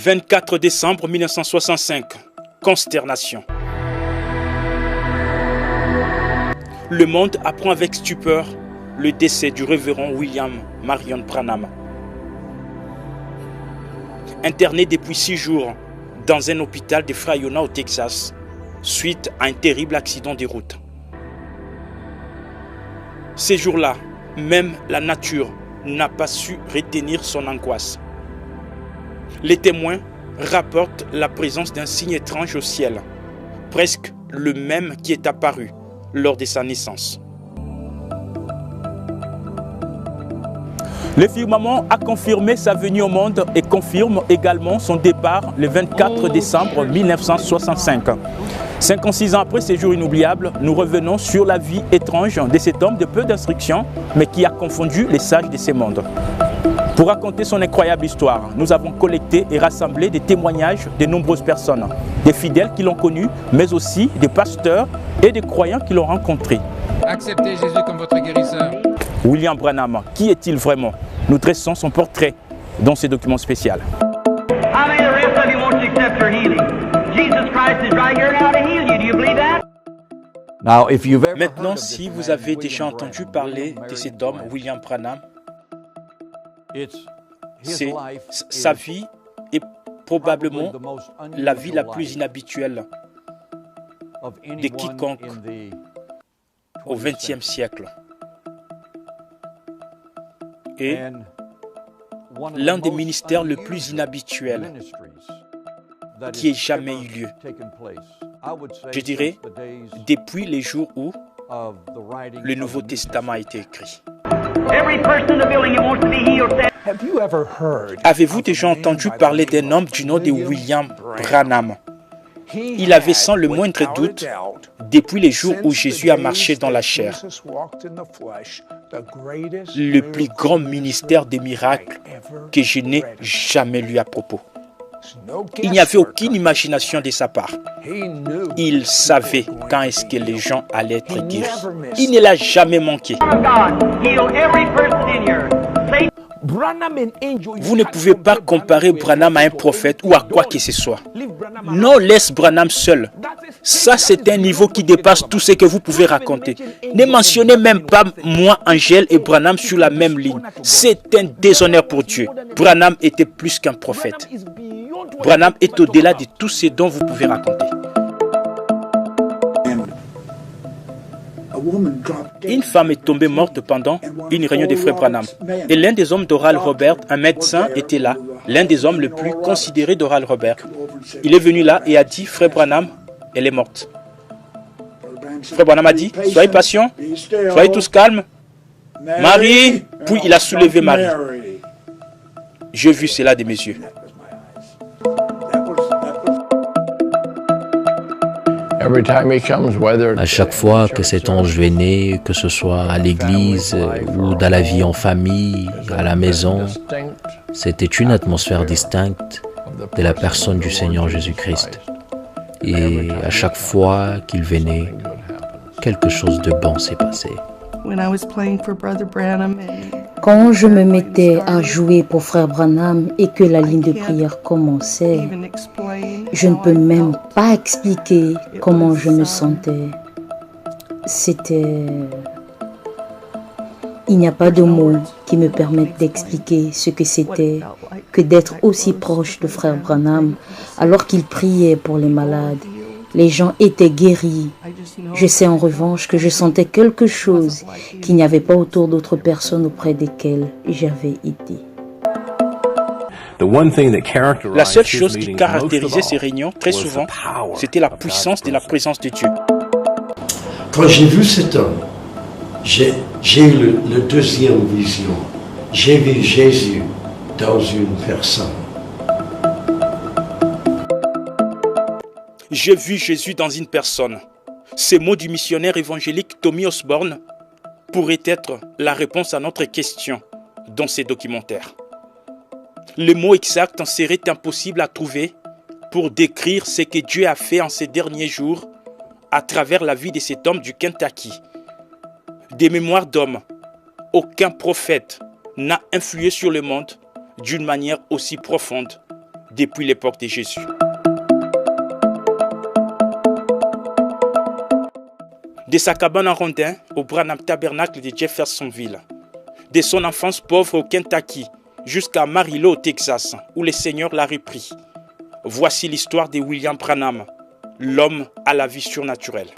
24 décembre 1965. Consternation. Le monde apprend avec stupeur le décès du révérend William Marion Branham. Interné depuis 6 jours dans un hôpital de Frayona au Texas, suite à un terrible accident de route. Ces jours-là, même la nature n'a pas su retenir son angoisse. Les témoins rapportent la présence d'un signe étrange au ciel, presque le même qui est apparu lors de sa naissance. Le firmament a confirmé sa venue au monde et confirme également son départ le 24 décembre 1965. 56 ans après ces jours inoubliables, nous revenons sur la vie étrange de cet homme de peu d'instruction, mais qui a confondu les sages de ces mondes. Pour raconter son incroyable histoire, nous avons collecté et rassemblé des témoignages de nombreuses personnes, des fidèles qui l'ont connu, mais aussi des pasteurs et des croyants qui l'ont rencontré. Acceptez Jésus comme votre guérisseur. William Branham, qui est-il vraiment? Nous dressons son portrait dans ce document spécial. Maintenant, si vous avez déjà entendu parler de cet homme, William Branham, sa vie est probablement la vie la plus inhabituelle de quiconque au XXe siècle. Et l'un des ministères le plus inhabituels qui ait jamais eu lieu. Je dirais, depuis les jours où le Nouveau Testament a été écrit. Avez-vous déjà entendu parler d'un homme du nom de William Branham? Il avait sans le moindre doute, depuis les jours où Jésus a marché dans la chair, le plus grand ministère des miracles que je n'ai jamais lu à propos. Il n'y avait aucune imagination de sa part. Il savait quand est-ce que les gens allaient être guéris. Il ne l'a jamais manqué. Vous ne pouvez pas comparer Branham à un prophète ou à quoi que ce soit. Non, laisse Branham seul. Ça, c'est un niveau qui dépasse tout ce que vous pouvez raconter. Ne mentionnez même pas moi, Angèle et Branham sur la même ligne. C'est un déshonneur pour Dieu. Branham était plus qu'un prophète. Branham est au-delà de tout ce dont vous pouvez raconter. Une femme est tombée morte pendant une réunion des frères Branham. Et l'un des hommes d'Oral Robert, un médecin, était là. L'un des hommes les plus considérés d'Oral Robert. Il est venu là et a dit, frère Branham, elle est morte. Frère Branham a dit, soyez patients, soyez tous calmes. Marie, puis il a soulevé Marie. J'ai vu cela de mes yeux. À chaque fois que cet ange venait, que ce soit à l'église ou dans la vie en famille, à la maison, c'était une atmosphère distincte de la personne du Seigneur Jésus-Christ. Et à chaque fois qu'il venait, quelque chose de bon s'est passé. Quand je me mettais à jouer pour Frère Branham et que la ligne de prière commençait, je ne peux même pas expliquer comment je me sentais. Il n'y a pas de mots qui me permettent d'expliquer ce que c'était que d'être aussi proche de Frère Branham alors qu'il priait pour les malades. Les gens étaient guéris. Je sais en revanche que je sentais quelque chose qu'il n'y avait pas autour d'autres personnes auprès desquelles j'avais été. La seule chose qui caractérisait ces réunions, très souvent, c'était la puissance de la présence de Dieu. Quand j'ai vu cet homme, j'ai eu la deuxième vision. J'ai vu Jésus dans une personne. J'ai vu Jésus dans une personne. Ces mots du missionnaire évangélique Tommy Osborne pourraient être la réponse à notre question dans ces documentaires. Le mot exact en serait impossible à trouver pour décrire ce que Dieu a fait en ces derniers jours à travers la vie de cet homme du Kentucky. Des mémoires d'hommes, aucun prophète n'a influé sur le monde d'une manière aussi profonde depuis l'époque de Jésus. De sa cabane en rondin au Branham Tabernacle de Jeffersonville, de son enfance pauvre au Kentucky jusqu'à Amarillo au Texas, où le Seigneur l'a repris. Voici l'histoire de William Branham, l'homme à la vie surnaturelle.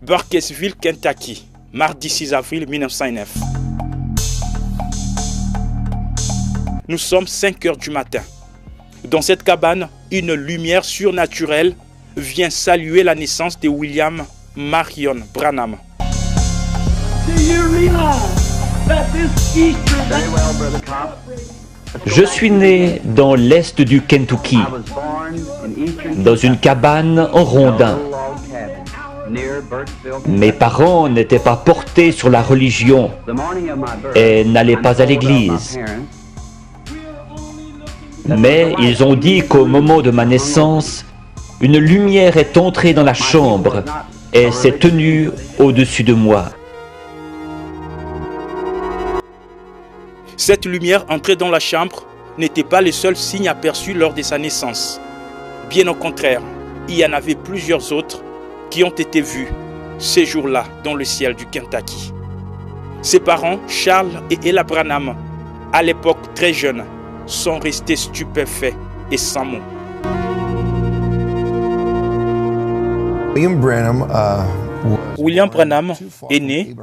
Burkesville, Kentucky, mardi 6 avril 1909. Nous sommes 5 heures du matin. Dans cette cabane, une lumière surnaturelle vient saluer la naissance de William Marion Branham. Je suis né dans l'est du Kentucky, dans une cabane en rondin. Mes parents n'étaient pas portés sur la religion et n'allaient pas à l'église. Mais ils ont dit qu'au moment de ma naissance, une lumière est entrée dans la chambre et s'est tenue au-dessus de moi. Cette lumière entrée dans la chambre n'était pas le seul signe aperçu lors de sa naissance. Bien au contraire, il y en avait plusieurs autres qui ont été vus ces jours-là dans le ciel du Kentucky. Ses parents, Charles et Ella Branham, à l'époque très jeunes, sont restés stupéfaits et sans mots. William Branham est né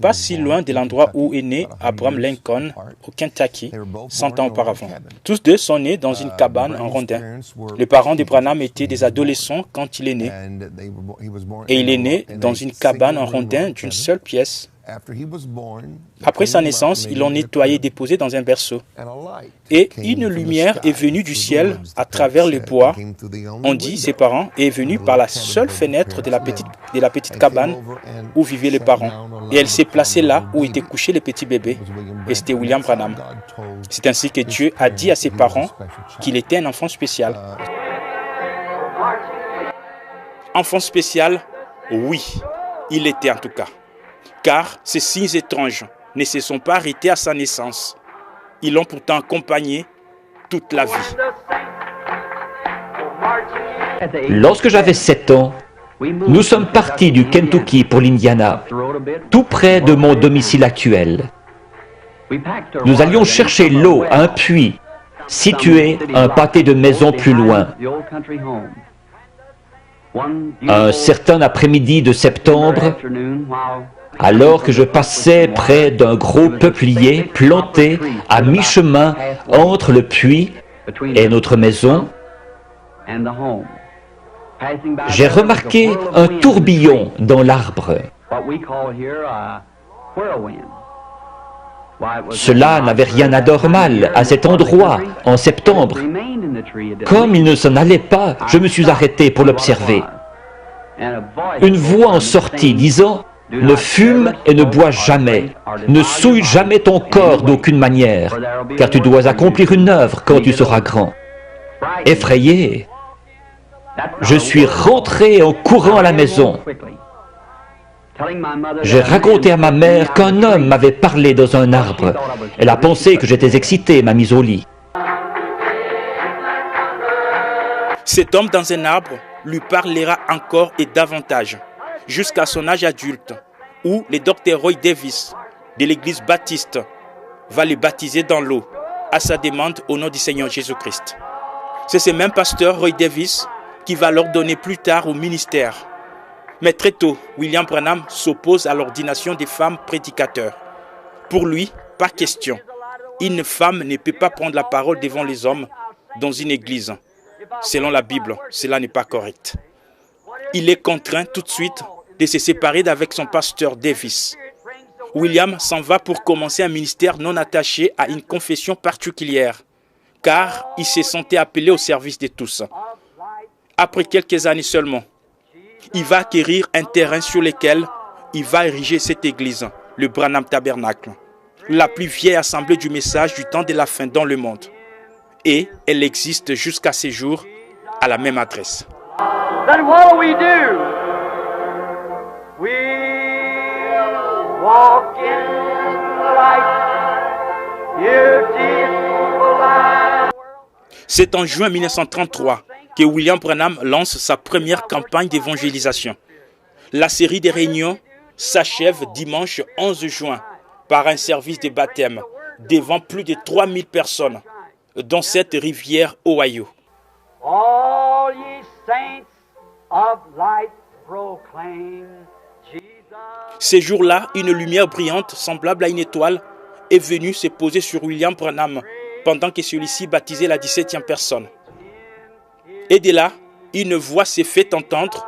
pas si loin de l'endroit où est né Abraham Lincoln, au Kentucky, 100 ans auparavant. Tous deux sont nés dans une cabane en rondin. Les parents de Branham étaient des adolescents quand il est né. Et il est né dans une cabane en rondin d'une seule pièce. Après sa naissance, ils l'ont nettoyé et déposé dans un berceau. Et une lumière est venue du ciel à travers les bois, on dit, ses parents, et est venue par la seule fenêtre de la petite cabane où vivaient les parents. Et elle s'est placée là où étaient couchés les petits bébés. Et c'était William Branham. C'est ainsi que Dieu a dit à ses parents qu'il était un enfant spécial. Enfant spécial, oui, il était en tout cas. Car ces signes étranges ne se sont pas arrêtés à sa naissance. Ils l'ont pourtant accompagné toute la vie. Lorsque j'avais 7 ans, nous sommes partis du Kentucky pour l'Indiana, tout près de mon domicile actuel. Nous allions chercher l'eau à un puits situé un pâté de maisons plus loin. Un certain après-midi de septembre, alors que je passais près d'un gros peuplier planté à mi-chemin entre le puits et notre maison, j'ai remarqué un tourbillon dans l'arbre. Cela n'avait rien d'anormal à cet endroit en septembre. Comme il ne s'en allait pas, je me suis arrêté pour l'observer. Une voix en sortit disant: « Ne fume et ne bois jamais. Ne souille jamais ton corps d'aucune manière, car tu dois accomplir une œuvre quand tu seras grand. » Effrayé, je suis rentré en courant à la maison. J'ai raconté à ma mère qu'un homme m'avait parlé dans un arbre. Elle a pensé que j'étais excité et m'a mis au lit. Cet homme dans un arbre lui parlera encore et davantage, jusqu'à son âge adulte, où le docteur Roy Davis de l'église baptiste va le baptiser dans l'eau, à sa demande au nom du Seigneur Jésus-Christ. C'est ce même pasteur Roy Davis qui va l'ordonner plus tard au ministère. Mais très tôt, William Branham s'oppose à l'ordination des femmes prédicateurs. Pour lui, pas question. Une femme ne peut pas prendre la parole devant les hommes dans une église. Selon la Bible, cela n'est pas correct. Il est contraint tout de suite de se séparer d'avec son pasteur Davis. William s'en va pour commencer un ministère non attaché à une confession particulière, car il se sentait appelé au service de tous. Après quelques années seulement, il va acquérir un terrain sur lequel il va ériger cette église, le Branham Tabernacle. la plus vieille assemblée du message du temps de la fin dans le monde. Et elle existe jusqu'à ces jours à la même adresse. Then what do? We walk in the light, beautiful light. C'est en juin 1933 que William Branham lance sa première campagne d'évangélisation. La série des réunions s'achève dimanche 11 juin par un service de baptême devant plus de 3000 personnes dans cette rivière Ohio. All ye saints of light proclaim Jesus. Ces jours-là, une lumière brillante semblable à une étoile est venue se poser sur William Branham pendant que celui-ci baptisait la 17e personne. Et de là, une voix s'est fait entendre,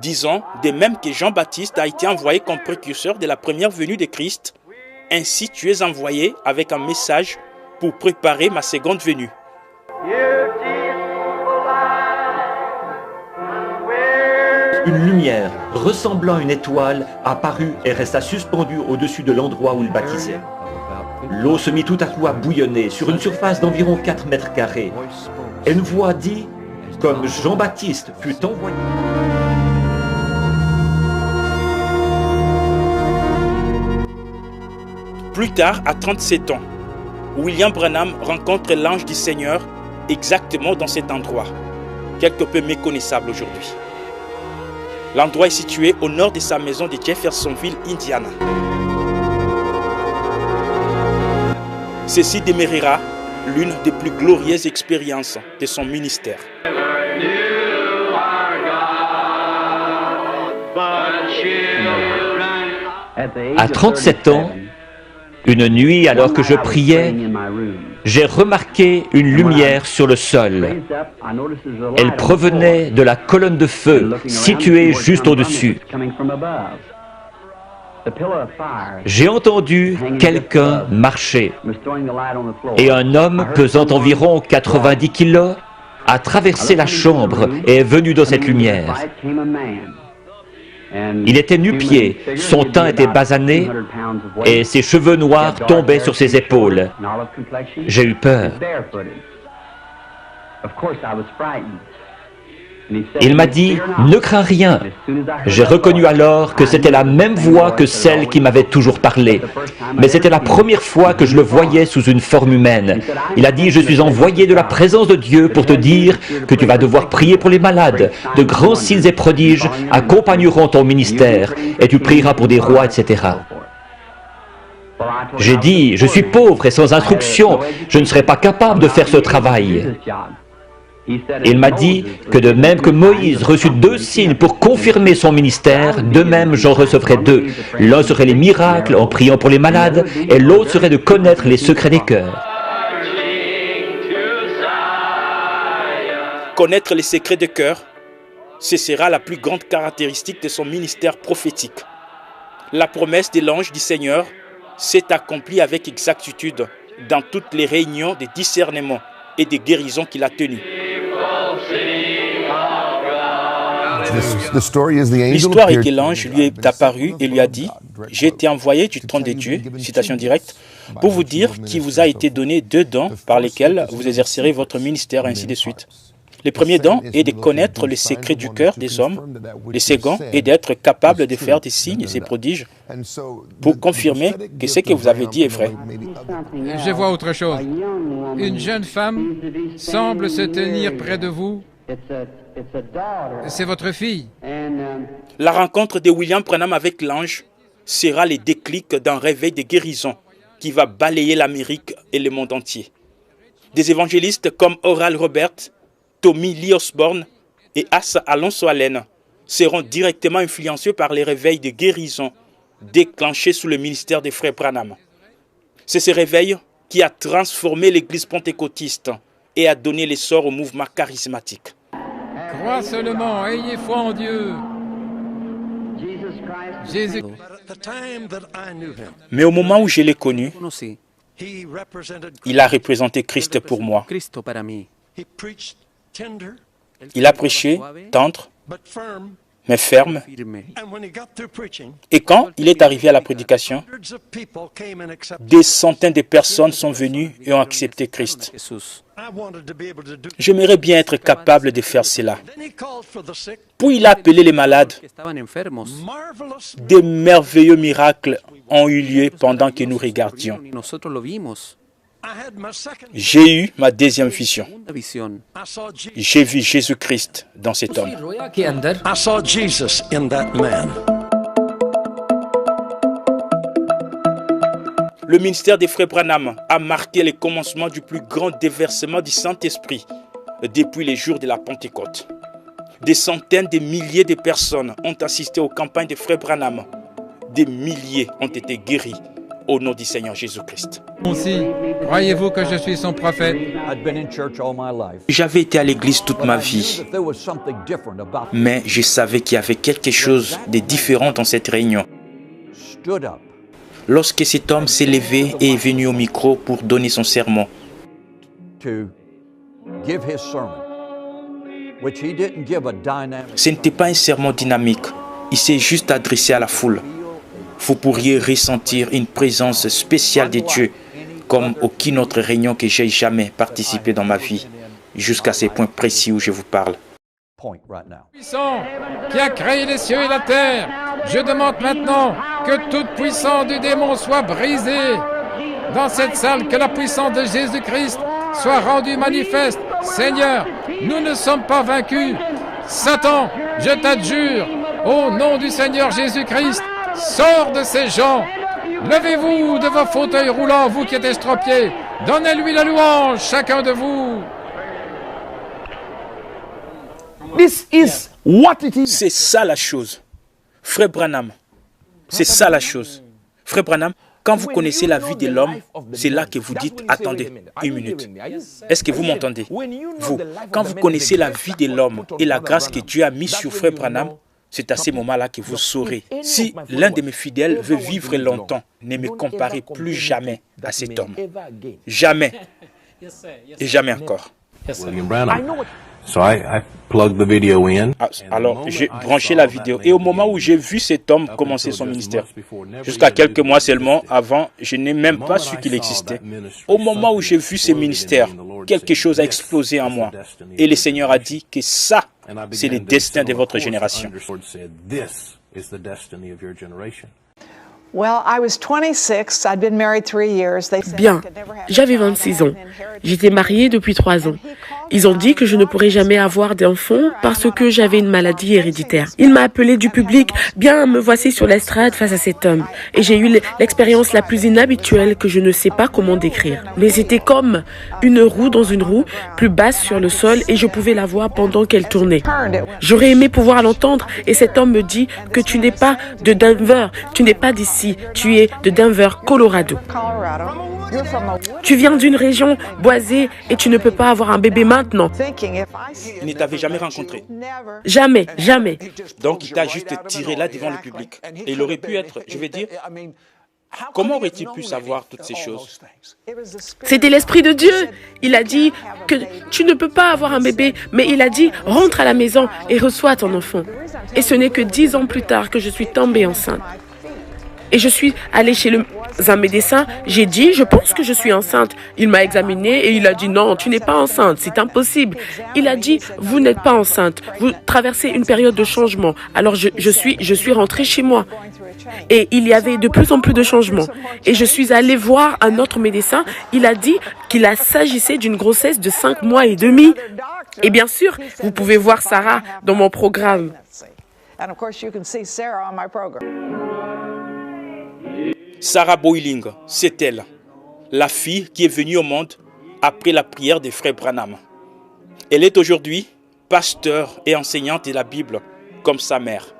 disant de même que Jean-Baptiste a été envoyé comme précurseur de la première venue de Christ, ainsi tu es envoyé avec un message pour préparer ma seconde venue. Une lumière ressemblant à une étoile apparut et resta suspendue au-dessus de l'endroit où il baptisait. L'eau se mit tout à coup à bouillonner sur une surface d'environ 4 mètres carrés. Et une voix dit, comme Jean-Baptiste fut envoyé. Plus tard, à 37 ans, William Branham rencontre l'ange du Seigneur exactement dans cet endroit, quelque peu méconnaissable aujourd'hui. L'endroit est situé au nord de sa maison de Jeffersonville, Indiana. Ceci demeurera l'une des plus glorieuses expériences de son ministère. À 37 ans, une nuit alors que je priais, j'ai remarqué une lumière sur le sol. Elle provenait de la colonne de feu située juste au-dessus. J'ai entendu quelqu'un marcher et un homme pesant environ 90 kilos a traversé la chambre et est venu dans cette lumière. Il était nu-pied, son teint était basané et ses cheveux noirs tombaient sur ses épaules. J'ai eu peur. Il m'a dit « Ne crains rien ». J'ai reconnu alors que c'était la même voix que celle qui m'avait toujours parlé. Mais c'était la première fois que je le voyais sous une forme humaine. Il a dit « Je suis envoyé de la présence de Dieu pour te dire que tu vas devoir prier pour les malades. De grands signes et prodiges accompagneront ton ministère et tu prieras pour des rois, etc. » J'ai dit « Je suis pauvre et sans instruction. Je ne serai pas capable de faire ce travail. » Il m'a dit que de même que Moïse reçut 2 signes pour confirmer son ministère, de même j'en recevrai 2. L'un serait les miracles en priant pour les malades et l'autre serait de connaître les secrets des cœurs. Connaître les secrets de cœur, ce sera la plus grande caractéristique de son ministère prophétique. La promesse de l'ange du Seigneur s'est accomplie avec exactitude dans toutes les réunions de discernement et de guérison qu'il a tenues. L'histoire est que l'ange lui est apparu et lui a dit « J'ai été envoyé du trône de Dieu, citation directe, pour vous dire qu'il vous a été donné 2 dons par lesquels vous exercerez votre ministère, et ainsi de suite. Le premier don est de connaître les secrets du cœur des hommes. Le second est d'être capable de faire des signes et prodiges pour confirmer que ce que vous avez dit est vrai. » Je vois autre chose. Une jeune femme semble se tenir près de vous. C'est votre fille. La rencontre de William Branham avec l'ange sera le déclic d'un réveil de guérison qui va balayer l'Amérique et le monde entier. Des évangélistes comme Oral Roberts, Tommy Lee Osborne et Asa Alonso Allen seront directement influencés par les réveils de guérison déclenchés sous le ministère des frères Branham. C'est ce réveil qui a transformé l'église pentecôtiste et a donné l'essor au mouvement charismatique. Crois seulement, ayez foi en Dieu. Jésus. Mais au moment où je l'ai connu, il a représenté Christ pour moi. Il a prêché tendre, mais ferme. Et quand il est arrivé à la prédication, des centaines de personnes sont venues et ont accepté Christ. J'aimerais bien être capable de faire cela. Puis il a appelé les malades. Des merveilleux miracles ont eu lieu pendant que nous regardions. J'ai eu ma deuxième vision. J'ai vu Jésus-Christ dans cet homme. Le ministère des frères Branham a marqué le commencement du plus grand déversement du Saint-Esprit depuis les jours de la Pentecôte. Des centaines de milliers de personnes ont assisté aux campagnes des frères Branham. Des milliers ont été guéris au nom du Seigneur Jésus-Christ. Aussi, croyez-vous que je suis son prophète? J'avais été à l'église toute ma vie, mais je savais qu'il y avait quelque chose de différent dans cette réunion. Lorsque cet homme s'est levé et est venu au micro pour donner son sermon, ce n'était pas un sermon dynamique, il s'est juste adressé à la foule. Vous pourriez ressentir une présence spéciale de Dieu comme aucune autre réunion que j'ai jamais participé dans ma vie, jusqu'à ces points précis où je vous parle. Puissant, qui a créé les cieux et la terre, je demande maintenant que toute puissance du démon soit brisée. Dans cette salle, que la puissance de Jésus-Christ soit rendue manifeste. Seigneur, nous ne sommes pas vaincus. Satan, je t'adjure, au nom du Seigneur Jésus-Christ, sors de ces gens. Levez-vous de vos fauteuils roulants, vous qui êtes estropiés. Donnez-lui la louange, chacun de vous. C'est ça la chose. Frère Branham, c'est ça la chose. Frère Branham, quand vous connaissez la vie de l'homme, c'est là que vous dites, attendez, une minute. Est-ce que vous m'entendez? Vous, quand vous connaissez la vie de l'homme et la grâce que Dieu a mise sur Frère Branham, c'est à ce moment-là que vous saurez. Si l'un de mes fidèles veut vivre longtemps, ne me comparez plus jamais à cet homme. Jamais. Et jamais encore. Alors, j'ai branché la vidéo et au moment où j'ai vu cet homme commencer son ministère, jusqu'à quelques mois seulement avant, je n'ai même pas su qu'il existait. Au moment où j'ai vu ce ministère, quelque chose a explosé en moi. Et le Seigneur a dit que ça, c'est le destin de votre génération. Bien, j'avais 26 ans. J'étais mariée depuis 3 ans. Ils ont dit que je ne pourrais jamais avoir d'enfant parce que j'avais une maladie héréditaire. Il m'a appelé du public. Bien, me voici sur l'estrade face à cet homme. Et j'ai eu l'expérience la plus inhabituelle que je ne sais pas comment décrire. Mais c'était comme une roue dans une roue, plus basse sur le sol et je pouvais la voir pendant qu'elle tournait. J'aurais aimé pouvoir l'entendre et cet homme me dit que tu n'es pas de Denver, tu n'es pas d'ici, tu es de Denver, Colorado. Tu viens d'une région boisée et tu ne peux pas avoir un bébé maintenant. Il ne t'avait jamais rencontré. Jamais, jamais. Donc il t'a juste tiré là devant le public. Et il aurait pu être, je vais dire, comment aurait-il pu savoir toutes ces choses? C'était l'Esprit de Dieu. Il a dit que tu ne peux pas avoir un bébé, mais il a dit rentre à la maison et reçois ton enfant. Et ce n'est que 10 ans plus tard que je suis tombée enceinte. Et je suis allée chez un médecin, j'ai dit, je pense que je suis enceinte. Il m'a examinée et il a dit, non, tu n'es pas enceinte, c'est impossible. Il a dit, vous n'êtes pas enceinte, vous traversez une période de changement. Alors je suis rentrée chez moi. Et il y avait de plus en plus de changements. Et je suis allée voir un autre médecin, il a dit qu'il s'agissait d'une grossesse de 5 mois et demi. Et bien sûr, vous pouvez voir Sarah dans mon programme. Sarah Boiling, c'est elle, la fille qui est venue au monde après la prière des frères Branham. Elle est aujourd'hui pasteur et enseignante de la Bible comme sa mère.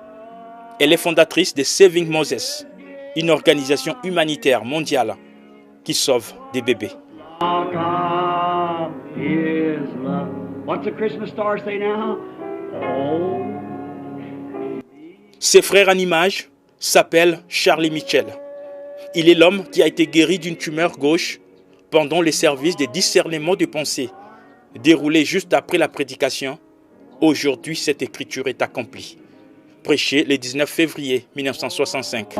Elle est fondatrice de Saving Moses, une organisation humanitaire mondiale qui sauve des bébés. Ses frères en image s'appellent Charlie Mitchell. Il est l'homme qui a été guéri d'une tumeur gauche pendant les services de discernement de pensée, déroulés juste après la prédication. Aujourd'hui, cette écriture est accomplie. prêché le 19 février 1965.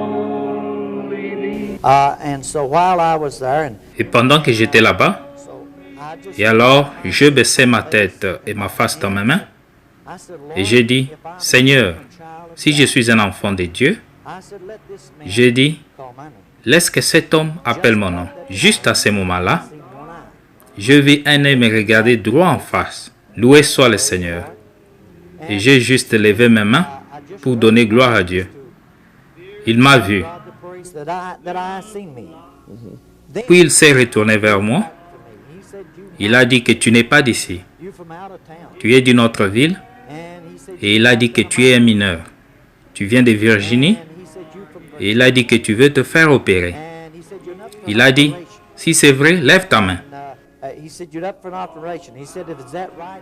Et pendant que j'étais là-bas, et alors je baissais ma tête et ma face dans mes mains, et j'ai dit, Seigneur, si je suis un enfant de Dieu, j'ai dit, laisse que cet homme appelle mon nom. Juste à ce moment-là, je vis un homme me regarder droit en face. Loué soit le Seigneur. Et j'ai juste levé mes mains pour donner gloire à Dieu. Il m'a vu. Puis il s'est retourné vers moi. Il a dit que tu n'es pas d'ici. Tu es d'une autre ville. Et il a dit que tu es un mineur. Tu viens de Virginie. Et il a dit que tu veux te faire opérer. Il a dit, si c'est vrai, lève ta main.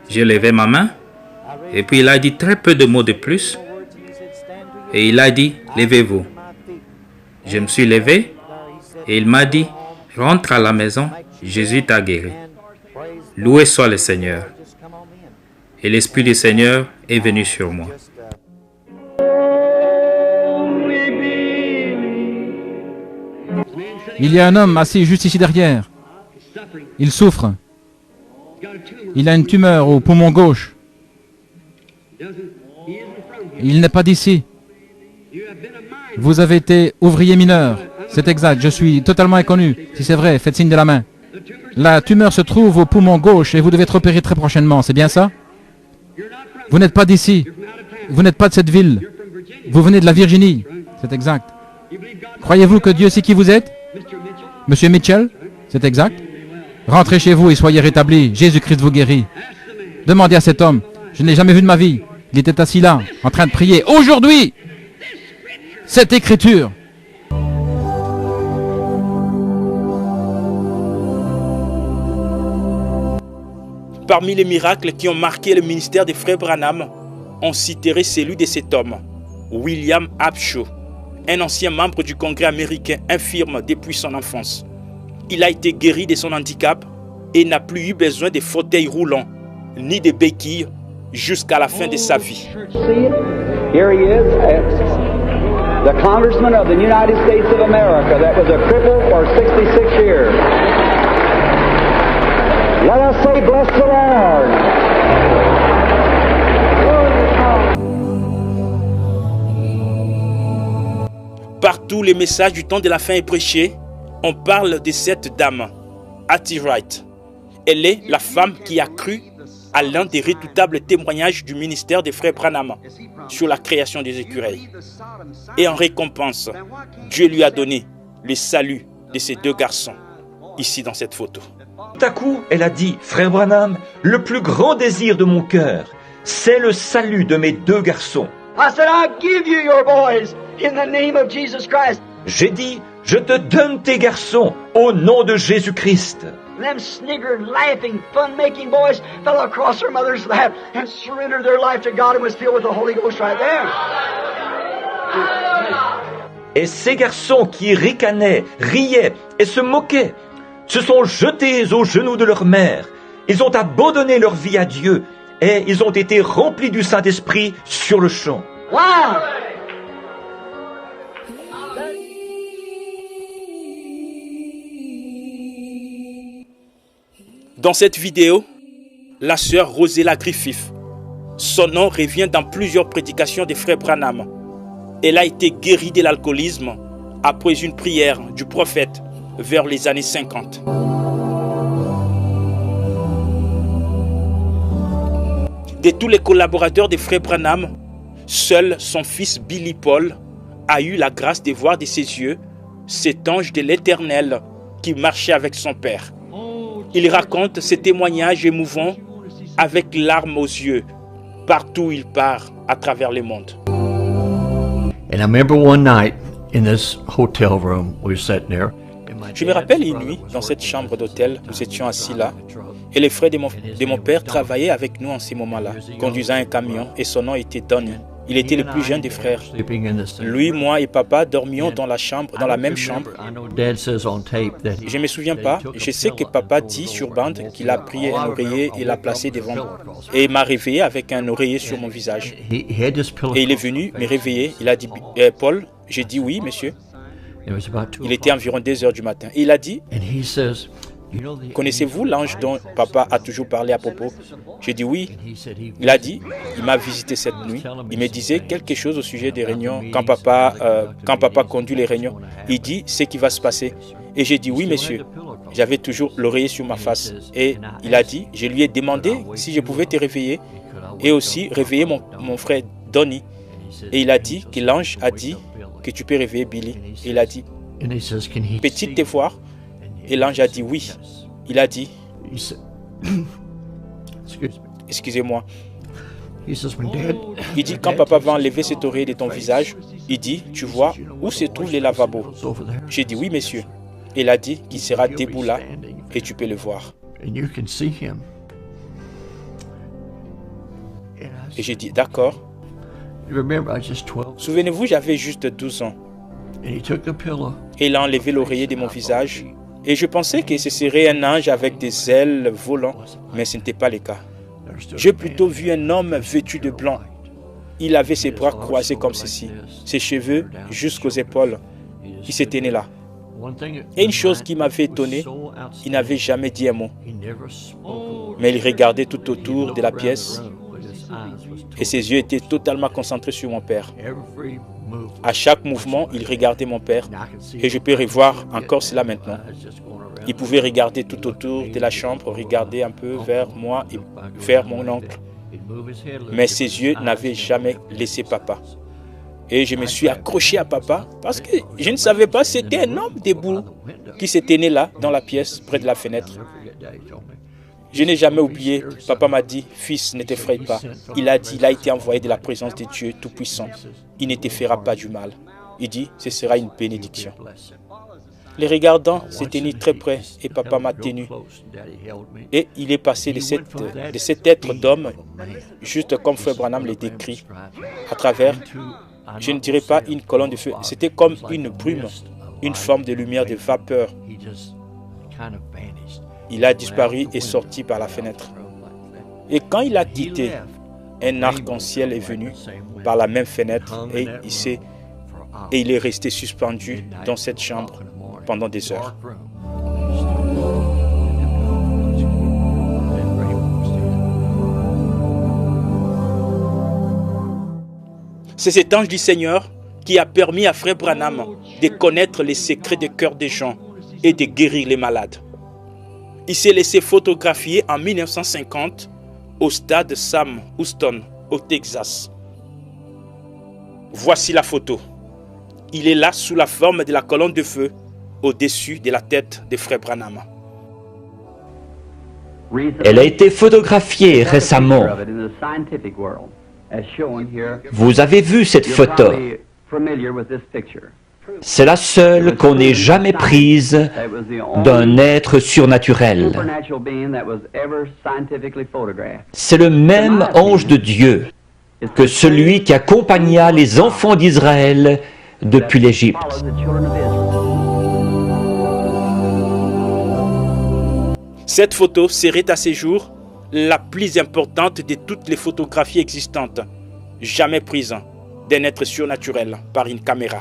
J'ai levé ma main. Et puis il a dit très peu de mots de plus. Et il a dit, levez-vous. Je me suis levé. Et il m'a dit, rentre à la maison, Jésus t'a guéri. Loué soit le Seigneur. Et l'Esprit du Seigneur est venu sur moi. Il y a un homme assis juste ici derrière. Il souffre. Il a une tumeur au poumon gauche. Il n'est pas d'ici. Vous avez été ouvrier mineur. C'est exact, je suis totalement inconnu. Si c'est vrai, faites signe de la main. La tumeur se trouve au poumon gauche et vous devez être opéré très prochainement, c'est bien ça? Vous n'êtes pas d'ici. Vous n'êtes pas de cette ville. Vous venez de la Virginie. C'est exact. Croyez-vous que Dieu sait qui vous êtes? Monsieur Mitchell? C'est exact. Rentrez chez vous et soyez rétablis. Jésus-Christ vous guérit. Demandez à cet homme. Je ne l'ai jamais vu de ma vie. Il était assis là, en train de prier. Aujourd'hui, cette écriture. Parmi les miracles qui ont marqué le ministère des frères Branham, on citerait celui de cet homme, William Upshaw, un ancien membre du Congrès américain infirme depuis son enfance. Il a été guéri de son handicap et n'a plus eu besoin de fauteuils roulants, ni de béquilles, jusqu'à la fin de sa vie. Here he is, the Congressman of the United States of America that was a cripple for 66 years. Let us say, bless the Lord. Partout, les messages du temps de la fin est prêché. On parle de cette dame, Hattie Wright. Elle est la femme qui a cru à l'un des redoutables témoignages du ministère des frères Branham sur la création des écureuils. Et en récompense, Dieu lui a donné le salut de ces deux garçons, ici dans cette photo. Tout à coup, elle a dit, Frère Branham, le plus grand désir de mon cœur, c'est le salut de mes deux garçons. I said, I give you your boys in the name of Jesus Christ. J'ai dit, je te donne tes garçons au nom de Jésus-Christ. Them sniggered, laughing, fun-making boys fell across their mother's lap and surrendered their life to God and was filled with the Holy Ghost right there. Et ces garçons qui ricanaient, riaient et se moquaient, se sont jetés aux genoux de leur mère. Ils ont abandonné leur vie à Dieu et ils ont été remplis du Saint-Esprit sur le champ. Wow! Dans cette vidéo, la sœur Rosella Griffith, son nom revient dans plusieurs prédications des frères Branham. Elle a été guérie de l'alcoolisme après une prière du prophète vers les années 50. De tous les collaborateurs des frères Branham, seul son fils Billy Paul a eu la grâce de voir de ses yeux cet ange de l'Éternel qui marchait avec son père. Il raconte ces témoignages émouvants avec larmes aux yeux, partout où il part à travers le monde. And I remember one night in this hotel room, we were sitting there. Je me rappelle une nuit, dans cette chambre d'hôtel, nous étions assis là, et les frères de mon père travaillaient avec nous en ces moments-là, conduisant un camion, et son nom était Donny. Il était le plus jeune des frères. Lui, moi et papa dormions dans la même chambre. Je ne me souviens pas. Je sais que papa dit sur bande qu'il a pris un oreiller et l'a placé devant moi. Et m'a réveillé avec un oreiller sur mon visage. Et il est venu me réveiller. Il a dit, Paul, j'ai dit oui, monsieur. Il était environ 2 heures du matin. Et il a dit, connaissez-vous l'ange dont papa a toujours parlé à propos? J'ai dit oui. Il a dit, il m'a visité cette nuit. Il me disait quelque chose au sujet des réunions. Quand papa conduit les réunions, il dit ce qui va se passer. Et j'ai dit oui, monsieur. J'avais toujours l'oreiller sur ma face. Et il a dit, je lui ai demandé si je pouvais te réveiller et aussi réveiller mon frère Donny. Et il a dit que l'ange a dit que tu peux réveiller Billy. Et il a dit, petite te voir. Et l'ange a dit oui. Il a dit, excusez-moi. Il dit, quand papa va enlever cet oreiller de ton visage, il dit, tu vois où se trouvent les lavabos? J'ai dit oui, monsieur. Il a dit qu'il sera debout là et tu peux le voir. Et j'ai dit, d'accord. Souvenez-vous, j'avais juste 12 ans. Et il a enlevé l'oreiller de mon visage. Et je pensais que ce serait un ange avec des ailes volant, mais ce n'était pas le cas. J'ai plutôt vu un homme vêtu de blanc. Il avait ses bras croisés comme ceci, ses cheveux jusqu'aux épaules. Il s'était né là. Et une chose qui m'avait étonné, il n'avait jamais dit un mot. Mais il regardait tout autour de la pièce et ses yeux étaient totalement concentrés sur mon père. À chaque mouvement, il regardait mon père et je peux revoir encore cela maintenant. Il pouvait regarder tout autour de la chambre, regarder un peu vers moi et vers mon oncle. Mais ses yeux n'avaient jamais laissé papa. Et je me suis accroché à papa parce que je ne savais pas, c'était un homme debout qui s'était né là, dans la pièce, près de la fenêtre. Je n'ai jamais oublié, papa m'a dit, fils, ne t'effraie pas. Il a dit, il a été envoyé de la présence de Dieu Tout-Puissant. Il ne te fera pas du mal. Il dit, ce sera une bénédiction. Les regardant s'est tenu très près et papa m'a tenu. Et il est passé de cet être d'homme, juste comme Frère Branham le décrit, à travers, je ne dirais pas une colonne de feu, c'était comme une brume, une forme de lumière, de vapeur. Il a disparu et sorti par la fenêtre. Et quand il a quitté, un arc-en-ciel est venu par la même fenêtre et il est resté suspendu dans cette chambre pendant des heures. C'est cet ange du Seigneur qui a permis à Frère Branham de connaître les secrets du cœur des gens et de guérir les malades. Il s'est laissé photographier en 1950 au stade Sam Houston, au Texas. Voici la photo. Il est là sous la forme de la colonne de feu au-dessus de la tête de Frère Branham. Elle a été photographiée récemment. Vous avez vu cette photo. C'est la seule qu'on ait jamais prise d'un être surnaturel. C'est le même ange de Dieu que celui qui accompagna les enfants d'Israël depuis l'Égypte. Cette photo serait à ce jour la plus importante de toutes les photographies existantes, jamais prises d'un être surnaturel par une caméra.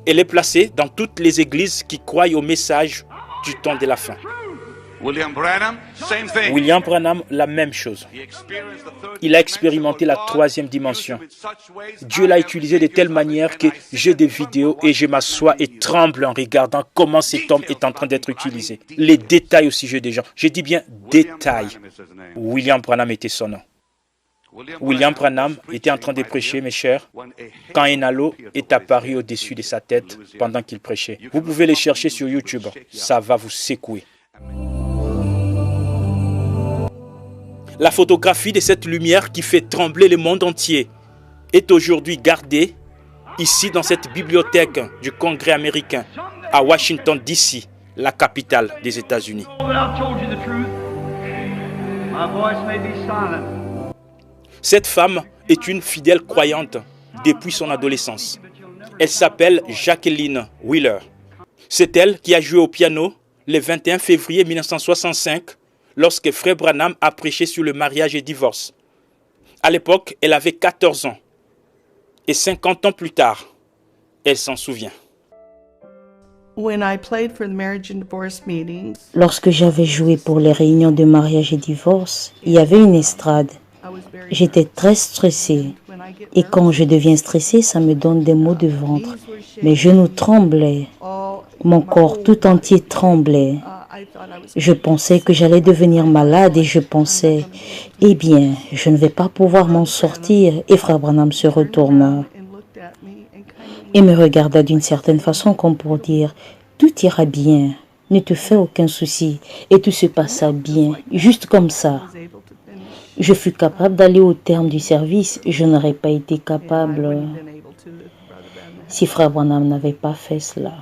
Elle est placée dans toutes les églises qui croient au message du temps de la fin. William Branham, la même chose. Il a expérimenté la 3e dimension. Dieu l'a utilisé de telle manière que j'ai des vidéos et je m'assois et tremble en regardant comment cet homme est en train d'être utilisé. Les détails au sujet des gens. Je dis bien détails. William Branham était son nom. William Branham était en train de prêcher, mes chers, quand un halo est apparu au-dessus de sa tête pendant qu'il prêchait. Vous pouvez les chercher sur YouTube. Ça va vous secouer. La photographie de cette lumière qui fait trembler le monde entier est aujourd'hui gardée ici dans cette bibliothèque du Congrès américain à Washington, D.C., la capitale des États-Unis. Cette femme est une fidèle croyante depuis son adolescence. Elle s'appelle Jacqueline Wheeler. C'est elle qui a joué au piano le 21 février 1965 lorsque Frère Branham a prêché sur le mariage et divorce. À l'époque, elle avait 14 ans. Et 50 ans plus tard, elle s'en souvient. Lorsque j'avais joué pour les réunions de mariage et divorce, il y avait une estrade. J'étais très stressée. Et quand je deviens stressée, ça me donne des maux de ventre. Mes genoux tremblaient. Mon corps tout entier tremblait. Je pensais que j'allais devenir malade et je pensais, eh bien, je ne vais pas pouvoir m'en sortir. Et Frère Branham se retourna et me regarda d'une certaine façon comme pour dire, tout ira bien, ne te fais aucun souci. Et tout se passa bien, juste comme ça. Je fus capable d'aller au terme du service. Je n'aurais pas été capable si Frère Branham n'avait pas fait cela.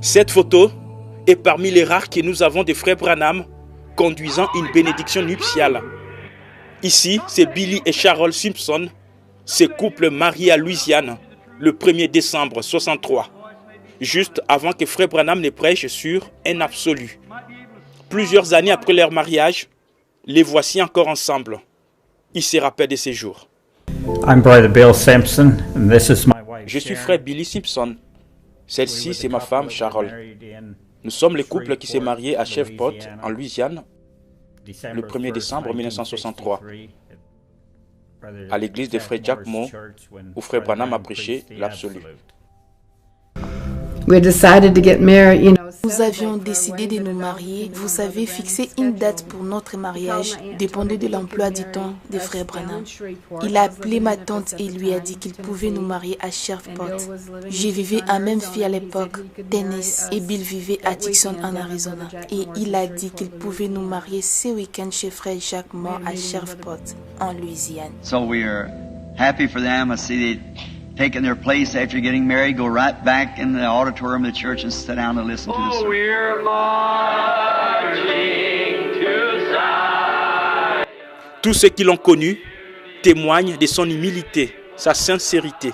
Cette photo est parmi les rares que nous avons de Frère Branham conduisant une bénédiction nuptiale. Ici, c'est Billy et Charol Simpson, ce couple marié à Louisiane le 1er décembre 1963, juste avant que Frère Branham ne prêche sur un absolu. Plusieurs années après leur mariage, les voici encore ensemble. Ils se rappellent de ces jours. Je suis Frère Billy Simpson. Celle-ci, c'est ma femme, Charol. Nous sommes le couple qui s'est marié à Shreveport, en Louisiane, le 1er décembre 1963, à l'église de Frère Jack Moore, où Frère Branham a prêché l'absolu. Nous avions décidé de nous marier. Vous savez, fixer une date pour notre mariage dépendait de l'emploi du temps de Frère Branham. Il a appelé ma tante et lui a dit qu'il pouvait nous marier à Shreveport. Je vivais à Memphis à l'époque, Tennessee, et Bill vivait à Tucson en Arizona. Et il a dit qu'il pouvait nous marier ce week-end chez Frère Jacques Moore à Shreveport, en Louisiane. So we are happy for them. I see they taking their place after getting married, go right back in the auditorium of the church and sit down and listen to the sermon. We're marching to Zion. Tous ceux qui l'ont connu témoignent de son humilité, sa sincérité,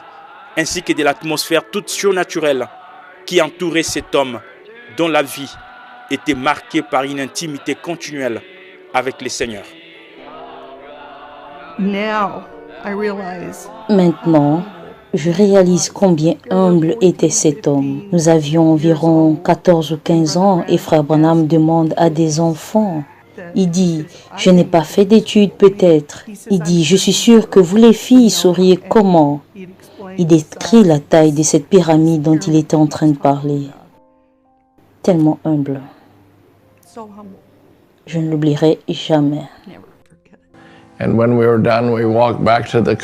ainsi que de l'atmosphère toute surnaturelle qui entourait cet homme dont la vie était marquée par une intimité continuelle avec le Seigneur. Maintenant, je réalise combien humble était cet homme. Nous avions environ 14 ou 15 ans et Frère Branham demande à des enfants. Il dit, je n'ai pas fait d'études peut-être. Il dit, je suis sûr que vous les filles sauriez comment. Il décrit la taille de cette pyramide dont il était en train de parler. Tellement humble. Je ne l'oublierai jamais.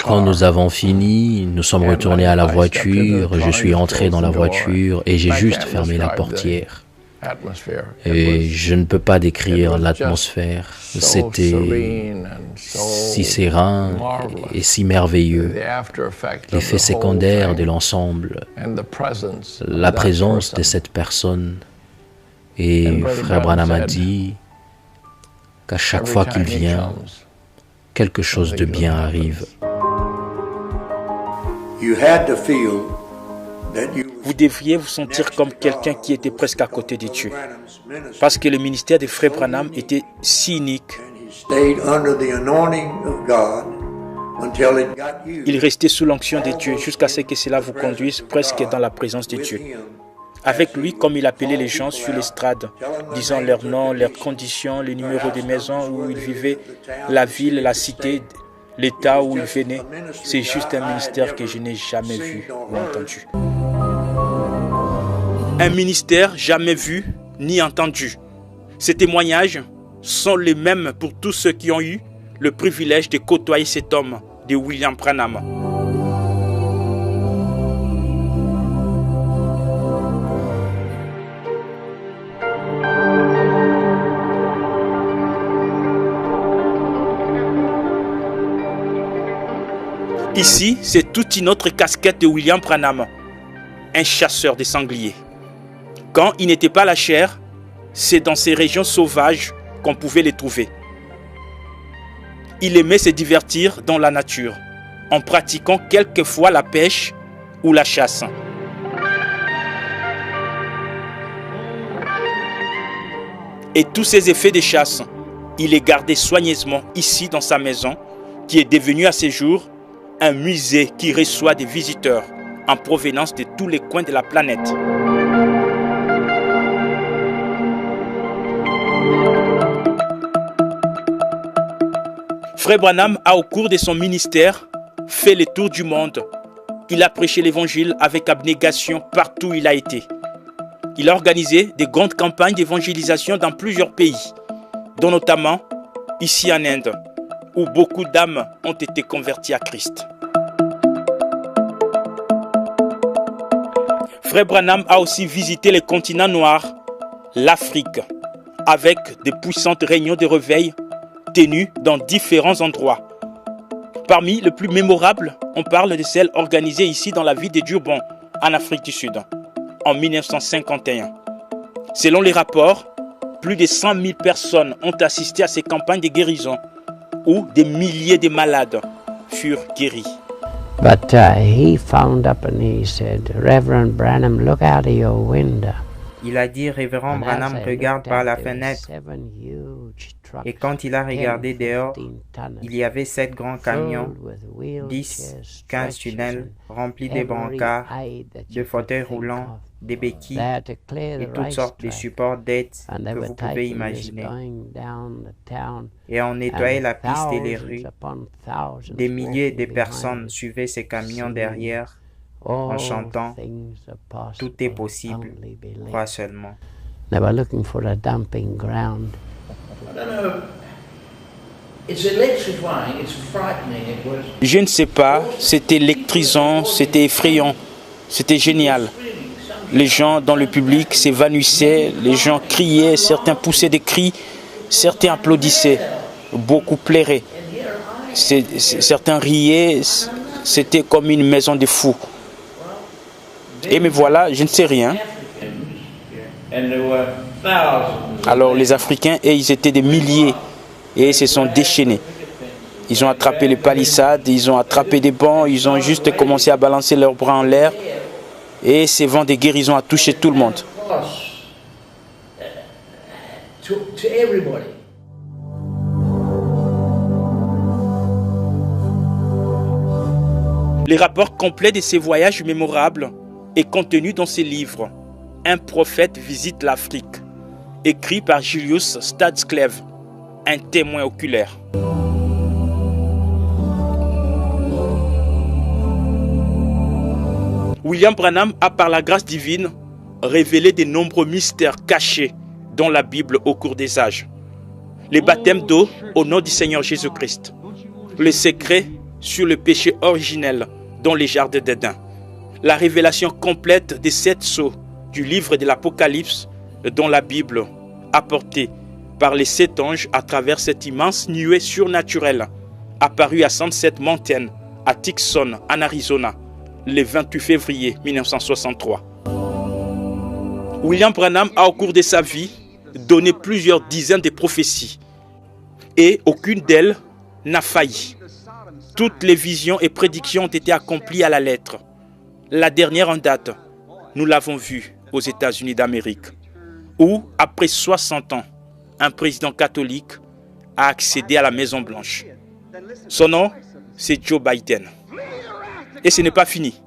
Quand nous avons fini, nous sommes retournés à la voiture, je suis entré dans la voiture et j'ai juste fermé la portière. Et je ne peux pas décrire l'atmosphère. C'était si serein et si merveilleux. L'effet secondaire de l'ensemble, la présence de cette personne. Et Frère Branham a dit qu'à chaque fois qu'il vient, quelque chose de bien arrive. Vous devriez vous sentir comme quelqu'un qui était presque à côté de Dieu. Parce que le ministère de Frère Branham était si unique. Il restait sous l'onction de Dieu jusqu'à ce que cela vous conduise presque dans la présence de Dieu. Avec lui, comme il appelait les gens sur l'estrade, disant leur nom, leurs conditions, les numéros des maisons où ils vivaient, la ville, la cité, l'état où ils venaient. C'est juste un ministère que je n'ai jamais vu ou entendu. Un ministère jamais vu ni entendu. Ces témoignages sont les mêmes pour tous ceux qui ont eu le privilège de côtoyer cet homme de William Branham. Ici, c'est toute une autre casquette de William Branham, un chasseur de sangliers. Quand il n'était pas à la chaire, c'est dans ces régions sauvages qu'on pouvait les trouver. Il aimait se divertir dans la nature, en pratiquant quelquefois la pêche ou la chasse. Et tous ces effets de chasse, il les gardait soigneusement ici dans sa maison, qui est devenue à ces jours un musée qui reçoit des visiteurs en provenance de tous les coins de la planète. Frère Branham a, au cours de son ministère, fait le tour du monde. Il a prêché l'évangile avec abnégation partout où il a été. Il a organisé de grandes campagnes d'évangélisation dans plusieurs pays, dont notamment ici en Inde, où beaucoup d'âmes ont été converties à Christ. Frère Branham a aussi visité le continent noir, l'Afrique, avec de puissantes réunions de réveil tenues dans différents endroits. Parmi les plus mémorables, on parle de celles organisées ici dans la ville de Durban, en Afrique du Sud, en 1951. Selon les rapports, plus de 100 000 personnes ont assisté à ces campagnes de guérison, où des milliers de malades furent guéris. But he found up and he said, Reverend Branham, look out of your window. Il a dit, Révérend Branham, regarde par la fenêtre. Et quand il a regardé dehors, il y avait 7 grands camions, 10, 15 tunnels remplis de brancards, de fauteuils roulants, des béquilles et toutes sortes de supports d'aide que vous pouvez imaginer. Et on nettoyait la piste et les rues. Des milliers de personnes suivaient ces camions derrière en chantant « Tout est possible, crois seulement ». Je ne sais pas, c'était électrisant, c'était effrayant, c'était génial. Les gens dans le public s'évanouissaient, les gens criaient, certains poussaient des cris, certains applaudissaient, beaucoup pleuraient. Certains riaient, c'était comme une maison de fous. Et me voilà, je ne sais rien. Alors les Africains, ils étaient des milliers et ils se sont déchaînés. Ils ont attrapé les palissades, ils ont attrapé des bancs, ils ont juste commencé à balancer leurs bras en l'air. Et ces vents de guérison a touché tout le monde. Les rapports complets de ces voyages mémorables est contenu dans ces livres. Un prophète visite l'Afrique, écrit par Julius Stadscleve, un témoin oculaire. William Branham a, par la grâce divine, révélé de nombreux mystères cachés dans la Bible au cours des âges. Les baptêmes d'eau au nom du Seigneur Jésus-Christ. Les secrets sur le péché originel dans les jardins d'Éden. La révélation complète des 7 sceaux du livre de l'Apocalypse dans la Bible, apportée par les 7 anges à travers cette immense nuée surnaturelle, apparue à Sunset Mountain, à Tucson, en Arizona, le 28 février 1963. William Branham a, au cours de sa vie, donné plusieurs dizaines de prophéties, et aucune d'elles n'a failli. Toutes les visions et prédictions ont été accomplies à la lettre. La dernière en date, nous l'avons vue aux États-Unis d'Amérique, où, après 60 ans, un président catholique a accédé à la Maison-Blanche. Son nom, c'est Joe Biden. Et ce n'est pas fini.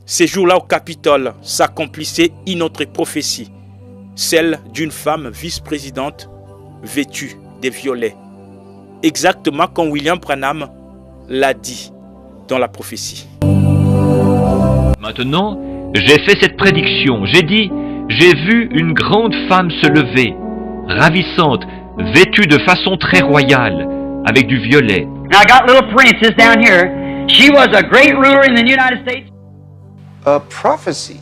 Ces jours-là au Capitole s'accomplissait une autre prophétie, celle d'une femme vice-présidente vêtue de violet. Exactement comme William Branham l'a dit dans la prophétie. Maintenant, j'ai fait cette prédiction. J'ai dit, j'ai vu une grande femme se lever, ravissante, vêtue de façon très royale, avec du violet. Now I got little princess down here. She was a great ruler in the United States. A prophecy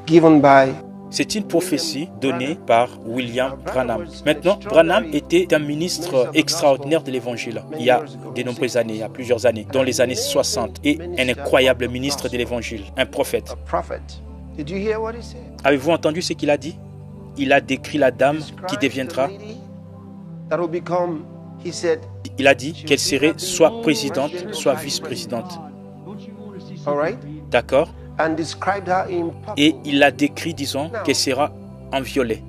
given by. C'est une prophétie donnée par William Branham. Maintenant, Branham était un ministre extraordinaire de l'Évangile il y a de nombreuses années, il y a plusieurs années, dans les années 60, et un incroyable ministre de l'Évangile, un prophète. Avez-vous entendu ce qu'il a dit? il a décrit la dame qui deviendra. Il a dit qu'elle serait soit présidente, soit vice-présidente. D'accord? Et il l'a décrit, disons, qu'elle sera en violet.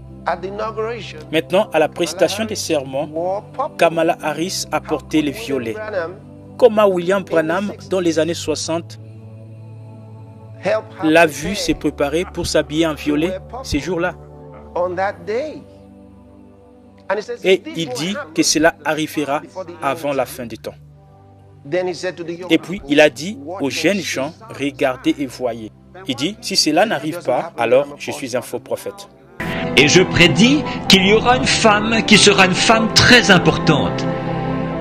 Maintenant, à la prestation des sermons, Kamala Harris a porté les violets. Comment William Branham, dans les années 60, l'a vu se préparer pour s'habiller en violet ces jours-là. Et il dit que cela arrivera avant la fin des temps. Et puis, il a dit aux jeunes gens, regardez et voyez. Il dit, si cela n'arrive pas, alors je suis un faux prophète. Et je prédis qu'il y aura une femme qui sera une femme très importante.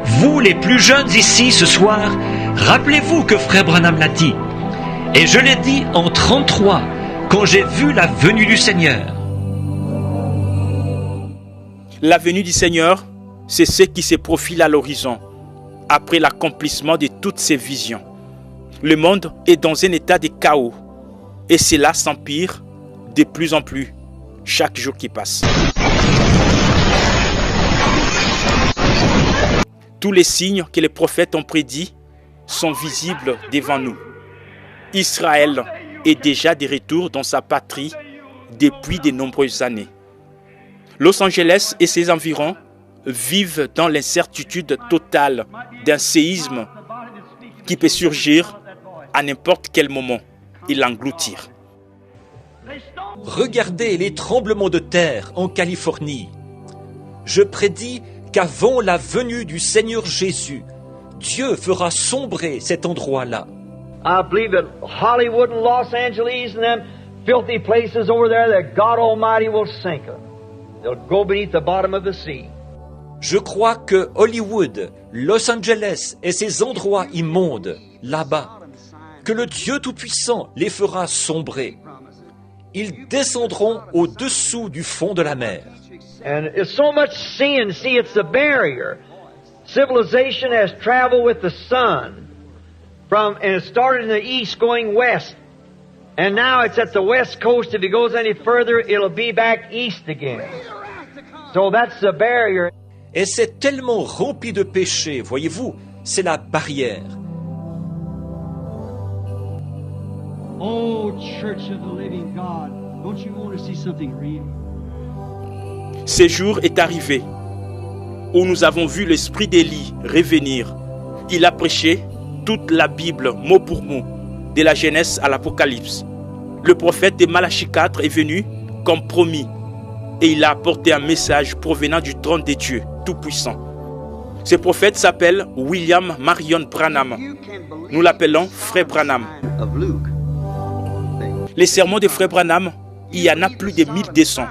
Vous, les plus jeunes ici ce soir, rappelez-vous que Frère Branham l'a dit. Et je l'ai dit en 1933, quand j'ai vu la venue du Seigneur. La venue du Seigneur, c'est ce qui se profile à l'horizon, après l'accomplissement de toutes ces visions. Le monde est dans un état de chaos, et cela s'empire de plus en plus, chaque jour qui passe. Tous les signes que les prophètes ont prédits sont visibles devant nous. Israël est déjà de retour dans sa patrie depuis de nombreuses années. Los Angeles et ses environs vivent dans l'incertitude totale d'un séisme qui peut surgir à n'importe quel moment et l'engloutir. Regardez les tremblements de terre en Californie. Je prédis qu'avant la venue du Seigneur Jésus, Dieu fera sombrer cet endroit-là. I believe that Hollywood and Los Angeles and them filthy places over there, that God Almighty will sink them. They'll go beneath the bottom of the sea. Je crois que Hollywood, Los Angeles et ces endroits immondes, là-bas, que le Dieu Tout-Puissant les fera sombrer. Ils descendront au-dessous du fond de la mer. And it's so much sin. See, it's the barrier. Civilization has traveled with the sun. And it started in the east going west. And now it's at the west coast. If it goes any further, it'll be back east again. So that's the barrier. Et c'est tellement rempli de péchés, voyez-vous, c'est la barrière. Oh, Church of the Living God, don't you want to see something real? Ce jour est arrivé où nous avons vu l'esprit d'Élie revenir. Il a prêché toute la Bible, mot pour mot, de la Genèse à l'Apocalypse. Le prophète de Malachie 4 est venu comme promis et il a apporté un message provenant du trône de Dieu Tout-Puissant. Ce prophète s'appelle William Marion Branham. Nous l'appelons Frère Branham. Les sermons de Frère Branham, il y en a plus de 1200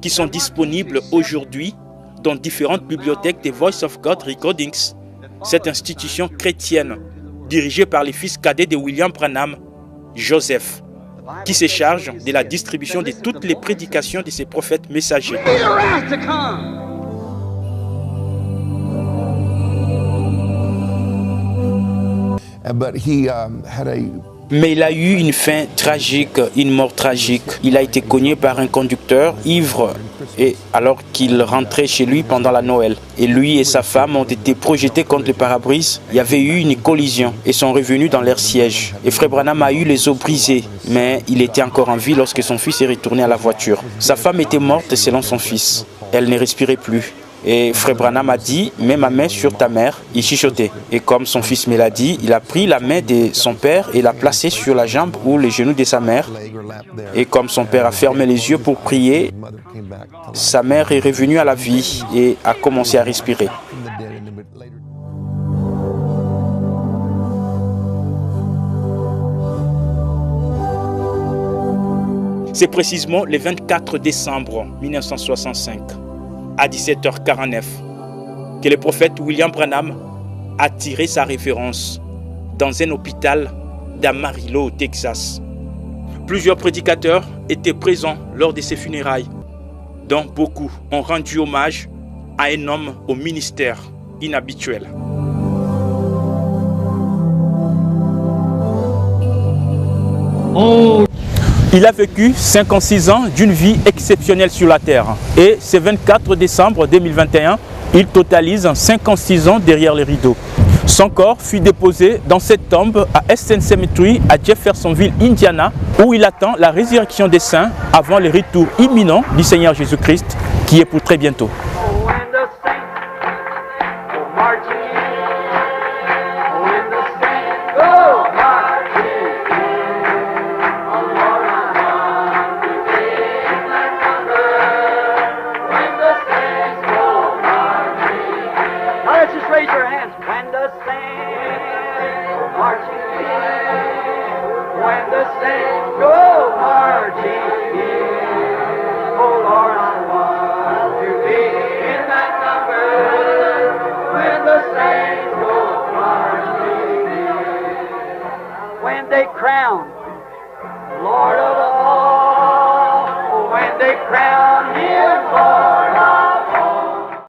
qui sont disponibles aujourd'hui dans différentes bibliothèques des Voice of God Recordings, cette institution chrétienne dirigée par les fils cadets de William Branham, Joseph, qui se charge de la distribution de toutes les prédications de ces prophètes messagers. Mais il a eu une fin tragique, une mort tragique. Il a été cogné par un conducteur ivre et alors qu'il rentrait chez lui pendant la Noël. Et lui et sa femme ont été projetés contre le pare-brise. Il y avait eu une collision et sont revenus dans leur siège. Et Frère Branham a eu les os brisés, mais il était encore en vie lorsque son fils est retourné à la voiture. Sa femme était morte selon son fils. Elle ne respirait plus. Et Frère Branham a dit, mets ma main sur ta mère. Il chuchotait. Et comme son fils me l'a dit, il a pris la main de son père et l'a placée sur la jambe ou les genoux de sa mère. Et comme son père a fermé les yeux pour prier, sa mère est revenue à la vie et a commencé à respirer. C'est précisément le 24 décembre 1965. À 17h49, que le prophète William Branham a tiré sa référence dans un hôpital d'Amarillo, au Texas. Plusieurs prédicateurs étaient présents lors de ses funérailles, dont beaucoup ont rendu hommage à un homme au ministère inhabituel. Oh. Il a vécu 56 ans d'une vie exceptionnelle sur la terre. Et ce 24 décembre 2021, il totalise 56 ans derrière les rideaux. Son corps fut déposé dans cette tombe à Eastern Cemetery à Jeffersonville, Indiana, où il attend la résurrection des saints avant le retour imminent du Seigneur Jésus-Christ, qui est pour très bientôt. When they crown